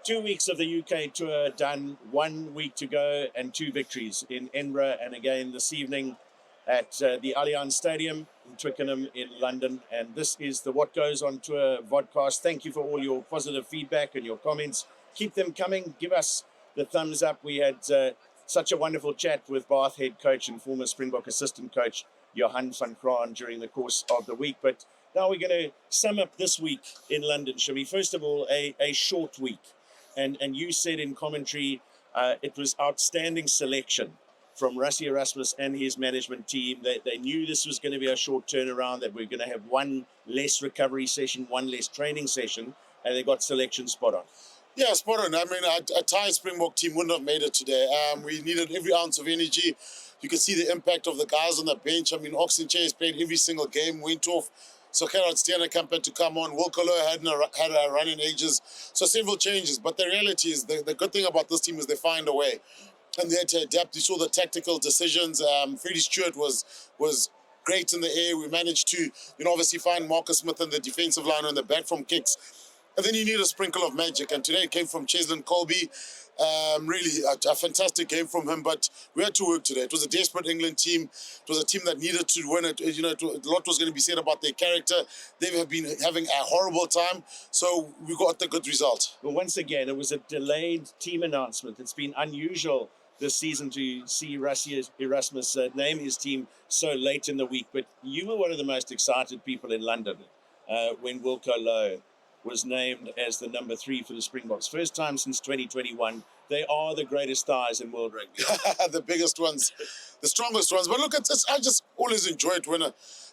2 weeks of the UK tour done, 1 week to go and 2 victories in Edinburgh and again this evening at the Allianz Stadium in Twickenham in London. And this is the What Goes on Tour vodcast. Thank you for all your positive feedback and your comments. Keep them coming. Give us the thumbs up. We had such a wonderful chat with Bath head coach and former Springbok assistant coach Johan van Kraan during the course of the week. But now we're going to sum up this week in London, Shimmi. First of all, a short week. And you said in commentary it was outstanding selection from Rassie Erasmus and his management team. They knew this was going to be a short turnaround, that we're going to have one less recovery session, one less training session, and they got selection spot on. Yeah, spot on. I mean, a Thai Springbok team wouldn't have made it today. We needed every ounce of energy. You can see the impact of the guys on the bench. I mean, Oxen Chase played every single game, went off. So Gerard Steenekamp had to come on. Wilkolo hadn't had a run in ages. So several changes. But the reality is, the good thing about this team is they find a way. And they had to adapt. You saw the tactical decisions. Freddie Stewart was great in the air. We managed to, obviously find Marcus Smith in the defensive line on the back from kicks. And then you need a sprinkle of magic. And today it came from Cheslin Colby. Really a fantastic game from him, but we had to work today. It was a desperate England team. It was a team that needed to win it. A lot was going to be said about their character. They have been having a horrible time, so we got the good result. Well, once again, it was a delayed team announcement. It's been unusual this season to see Rassie Erasmus name his team so late in the week, but you were one of the most excited people in London when Wilkolo was named as the number 3 for the Springboks. First time since 2021. They are the greatest stars in world rugby. The biggest ones, the strongest ones. But look, I just always enjoy it when,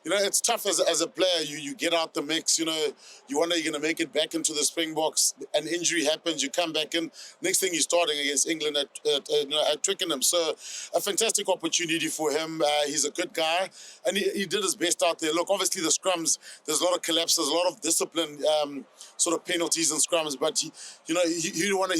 it's tough as a player. You get out the mix, you wonder you're going to make it back into the Springboks. An injury happens, you come back in. Next thing you're starting against England at Twickenham. So a fantastic opportunity for him. He's a good guy, and he did his best out there. Look, obviously the scrums, there's a lot of collapses, a lot of discipline, sort of penalties and scrums. But he'd want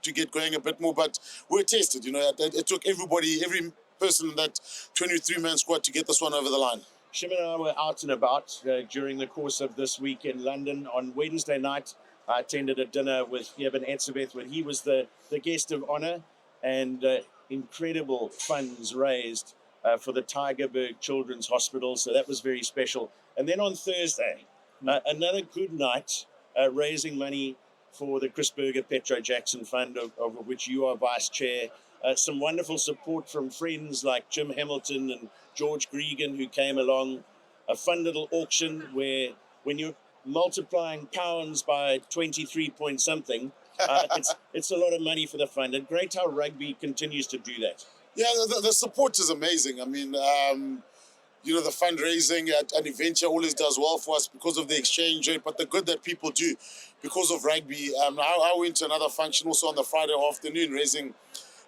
to get going a bit more. But we're tested. It took every person in that 23-man squad to get this one over the line. Shimmi and I were out and about during the course of this week in London. On Wednesday night, I attended a dinner with Eben Etzebeth when he was the guest of honour, and incredible funds raised for the Tygerberg Children's Hospital. So that was very special. And then on Thursday, another good night raising money for the Chris Berger Petro Jackson Fund, of which you are vice chair. Some wonderful support from friends like Jim Hamilton and George Gregan, who came along. A fun little auction where, when you're multiplying pounds by 23 point something, it's a lot of money for the fund. And great how rugby continues to do that. Yeah, the support is amazing. I mean, the fundraising at an event here always does well for us because of the exchange rate, but the good that people do because of rugby. I went to another function also on the Friday afternoon raising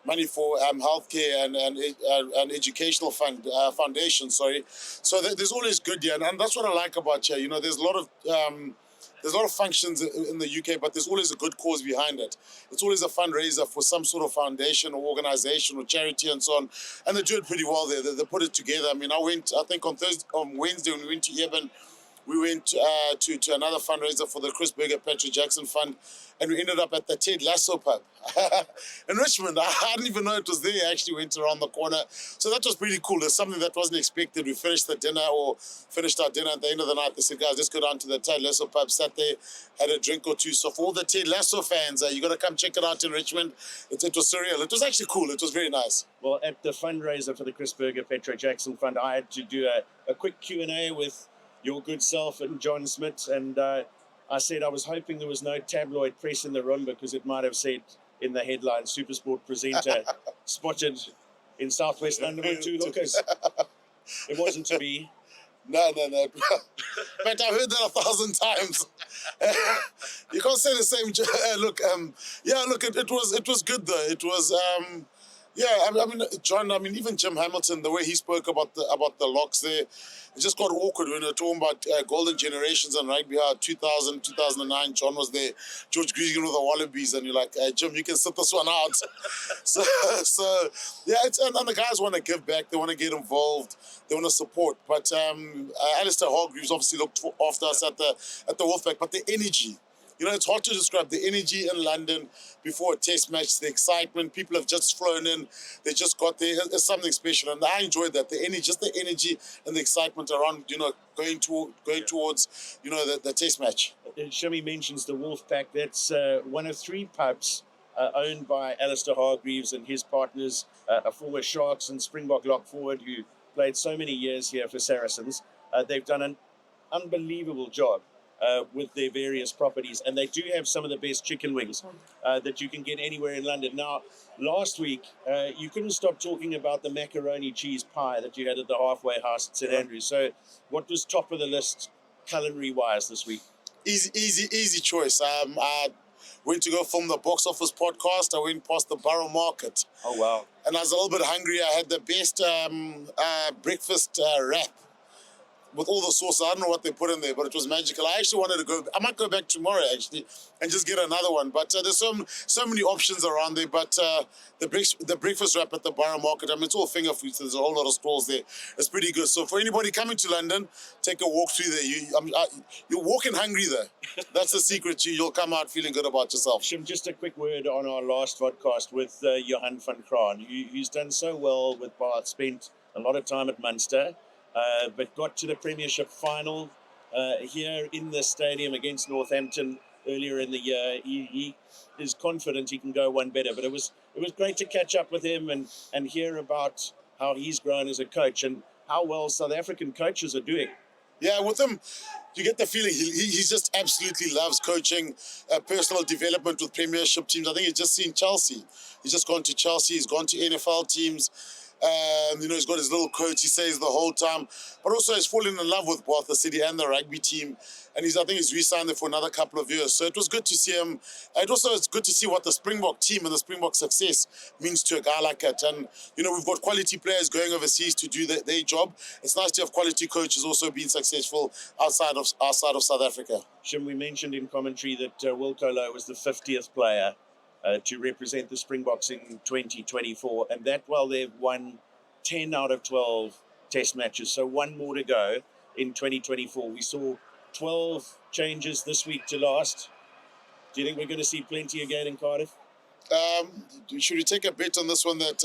money for healthcare and educational foundation. Sorry, so there's always good here, and that's what I like about here. There's a lot of functions in the UK, but there's always a good cause behind it. It's always a fundraiser for some sort of foundation or organization or charity and so on, and they do it pretty well there. They put it together. I mean, I think on Wednesday when we went to Eben, we went to another fundraiser for the Chris Berger Petro Jackson Fund, and we ended up at the Ted Lasso pub in Richmond. I didn't even know it was there. I actually went around the corner. So that was pretty cool. There's something that wasn't expected. We finished our dinner at the end of the night. They said, guys, let's go down to the Ted Lasso pub. Sat there, had a drink or two. So for all the Ted Lasso fans, you got to come check it out in Richmond. It was surreal. It was actually cool. It was very nice. Well, at the fundraiser for the Chris Berger Petro Jackson Fund, I had to do a quick Q&A with your good self and John Smith, and I said I was hoping there was no tabloid press in the room because it might have said in the headline, SuperSport presenter spotted in southwest London with 2 hookers. It wasn't to be. No. But I've heard that 1,000 times. You can't say the same. Look, it was good though. It was. John, even Jim Hamilton, the way he spoke about the locks there, it just got awkward when we were talking about golden generations and rugby. 2000, 2009, John was there, George Gregan with the Wallabies, and you're like, Jim, you can sit this one out. so and the guys want to give back, they want to get involved, they want to support. But Alistair Hargreaves obviously looked after us at the Wolfpack, but the energy it's hard to describe the energy in London before a test match, the excitement. People have just flown in, they just got there. It's something special, and I enjoyed that. Just the energy and the excitement around, going towards, the test match. Shimmi mentions the Wolf Pack. That's one of 3 pubs owned by Alistair Hargreaves and his partners, a former Sharks and Springbok lock forward who played so many years here for Saracens. They've done an unbelievable job with their various properties, and they do have some of the best chicken wings that you can get anywhere in London. Now, last week, you couldn't stop talking about the macaroni cheese pie that you had at the halfway house at St Andrews. So what was top of the list culinary-wise this week? Easy choice. I went to go film the box office podcast. I went past the Borough Market. Oh, wow. And I was a little bit hungry. I had the best breakfast wrap with all the sauce. I don't know what they put in there, but it was magical. I actually wanted to go. I might go back tomorrow, actually, and just get another one. But there's so many options around there. But the breakfast wrap at the Borough Market, it's all finger food, so there's a whole lot of stalls there. It's pretty good. So for anybody coming to London, take a walk through there. You're walking hungry there. That's the secret. You'll come out feeling good about yourself. Shim, just a quick word on our last podcast with Johan van Kraan, who's done so well with Bath, spent a lot of time at Munster, but got to the Premiership final here in the stadium against Northampton earlier in the year. He is confident he can go one better, but it was great to catch up with him and hear about how he's grown as a coach and how well South African coaches are doing. Yeah, with him, you get the feeling he just absolutely loves coaching, personal development with Premiership teams. I think he's just seen Chelsea. He's just gone to Chelsea. He's gone to NFL teams. He's got his little coach, he says, the whole time. But also he's fallen in love with both the city and the rugby team. And I think he's re-signed there for another couple of years. So it was good to see him. And also it's good to see what the Springbok team and the Springbok success means to a guy like that. And, we've got quality players going overseas to do their job. It's nice to have quality coaches also being successful outside of South Africa. Shim, we mentioned in commentary that Will Colo was the 50th player to represent the Springboks in 2024, and that while they've won 10 out of 12 test matches, so one more to go in 2024. We saw 12 changes this week to last. Do you think we're going to see plenty again in Cardiff? Should we take a bet on this one that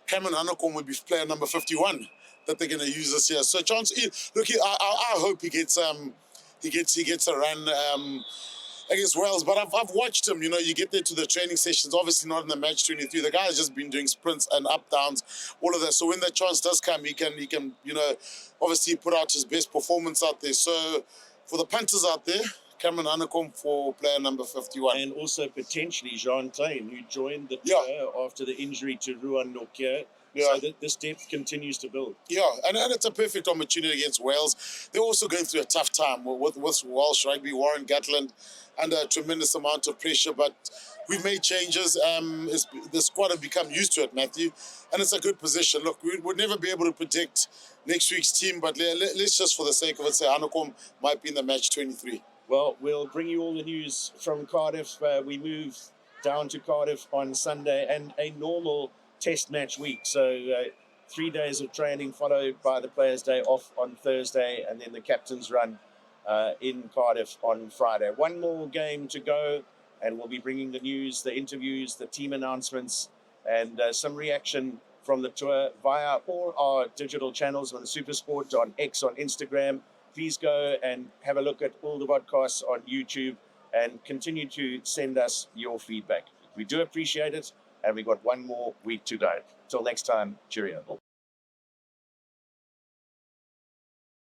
Cameron Hanekom would be player number 51 that they're going to use this year? So chance, look, I hope he gets a run against Wales, but I've watched him. You get there to the training sessions, obviously not in the match 23. The guy has just been doing sprints and up downs, all of that. So when that chance does come, he can obviously put out his best performance out there. So for the punters out there, Cameron Hanekom for player number 51. And also potentially Jean Klein, who joined the tour after the injury to Ruan Nokia. Yeah. So this depth continues to build. Yeah, and it's a perfect opportunity against Wales. They're also going through a tough time with Welsh rugby. Warren Gatland under a tremendous amount of pressure, but we've made changes. The squad have become used to it, Matthew, and it's a good position. Look, we would never be able to predict next week's team, but let's just, for the sake of it, say Hanekom might be in the match 23. Well, we'll bring you all the news from Cardiff. We move down to Cardiff on Sunday and a normal test match week. So 3 days of training followed by the Players' Day off on Thursday and then the captain's run in Cardiff on Friday. One more game to go and we'll be bringing the news, the interviews, the team announcements and some reaction from the tour via all our digital channels on SuperSport, on X, on Instagram. Please go and have a look at all the podcasts on YouTube and continue to send us your feedback. We do appreciate it. And we've got one more week to go. Till next time, cheerio.